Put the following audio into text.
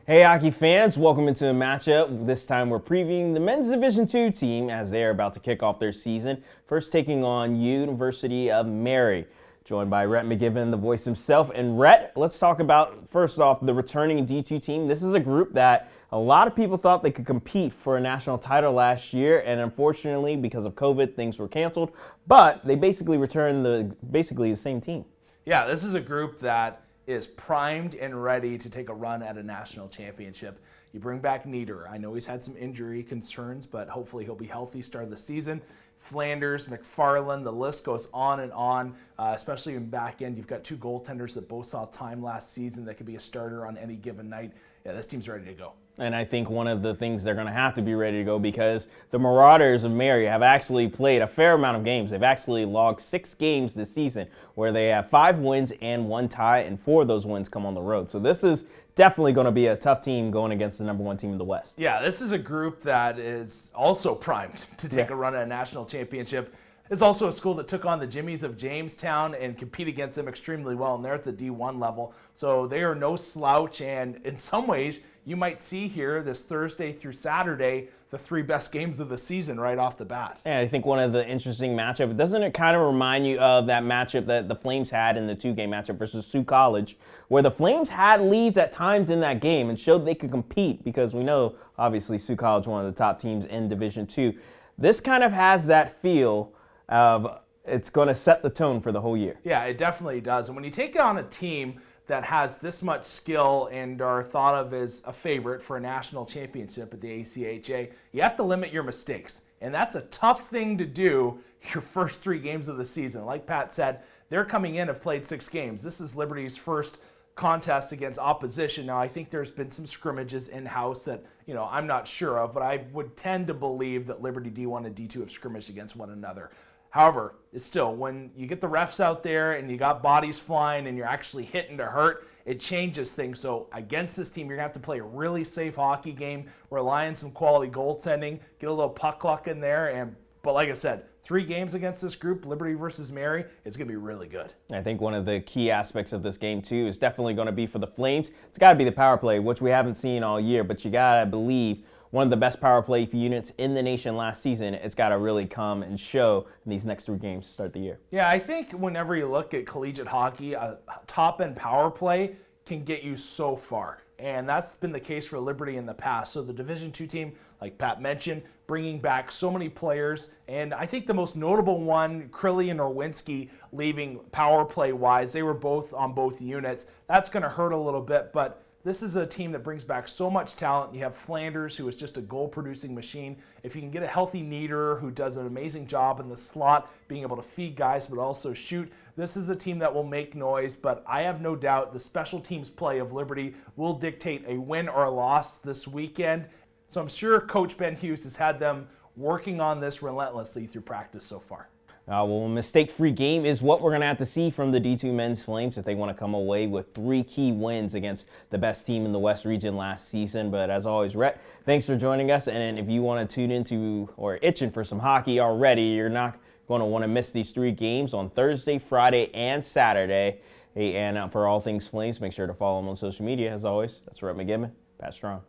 Hey hockey fans, welcome into a matchup. This time we're previewing the men's Division II team as they're about to kick off their season, first taking on University of Mary. Joined by Rhett McGibbon, the voice himself. And Rhett, let's talk about, first off, the returning D2 team. This is a group that a lot of people thought they could compete for a national title last year, and unfortunately, because of COVID, things were canceled. But they basically returned the same team. Yeah, this is a group that is primed and ready to take a run at a national championship. You bring back Nieder. I know he's had some injury concerns, but hopefully he'll be healthy start of the season. Flanders, McFarland, the list goes on and on, especially in back end. You've got two goaltenders that both saw time last season that could be a starter on any given night. Yeah, this team's ready to go. And I think one of the things they're going to have to be ready to go because the Marauders of Mary have actually played a fair amount of games. They've actually logged 6 games this season where they have 5 wins and 1 tie, and 4 of those wins come on the road. So this is definitely going to be a tough team going against the number 1 team in the West. Yeah, this is a group that is also primed to take a run at a national championship. It's also a school that took on the Jimmies of Jamestown and compete against them extremely well, and they're at the D1 level. So they are no slouch, and in some ways, you might see here this Thursday through Saturday the 3 best games of the season right off the bat. And I think one of the interesting matchup, doesn't it kind of remind you of that matchup that the Flames had in the 2-game matchup versus Sioux College, where the Flames had leads at times in that game and showed they could compete because we know, obviously, Sioux College, one of the top teams in Division II. This kind of has that feel of it's going to set the tone for the whole year. Yeah, it definitely does. And when you take on a team that has this much skill and are thought of as a favorite for a national championship at the ACHA, you have to limit your mistakes. And that's a tough thing to do your first 3 games of the season. Like Pat said, they're coming in, have played 6 games. This is Liberty's first contest against opposition. Now, I think there's been some scrimmages in-house that, I'm not sure of, but I would tend to believe that Liberty D1 and D2 have scrimmaged against one another. However, it's still, when you get the refs out there and you got bodies flying and you're actually hitting to hurt, it changes things. So against this team, you're going to have to play a really safe hockey game, rely on some quality goaltending, get a little puck luck in there. But like I said, 3 games against this group, Liberty versus Mary, it's going to be really good. I think one of the key aspects of this game, too, is definitely going to be for the Flames. It's got to be the power play, which we haven't seen all year, but you got to believe one of the best power play units in the nation last season. It's got to really come and show in these next 3 games to start the year. Yeah, I think whenever you look at collegiate hockey, a top-end power play can get you so far. And that's been the case for Liberty in the past. So the Division II team, like Pat mentioned, bringing back so many players. And I think the most notable one, Crilly and Orwinski leaving power play-wise. They were both on both units. That's going to hurt a little bit, but this is a team that brings back so much talent. You have Flanders, who is just a goal-producing machine. If you can get a healthy Nieder, who does an amazing job in the slot, being able to feed guys but also shoot, this is a team that will make noise. But I have no doubt the special teams play of Liberty will dictate a win or a loss this weekend. So I'm sure Coach Ben Hughes has had them working on this relentlessly through practice so far. Well, a mistake-free game is what we're going to have to see from the D2 men's Flames if they want to come away with 3 key wins against the best team in the West region last season. But as always, Rhett, thanks for joining us. And if you want to tune into or itching for some hockey already, you're not going to want to miss these 3 games on Thursday, Friday, and Saturday. Hey, and for all things Flames, make sure to follow them on social media. As always, that's Rhett McGibbon. Pat Strong.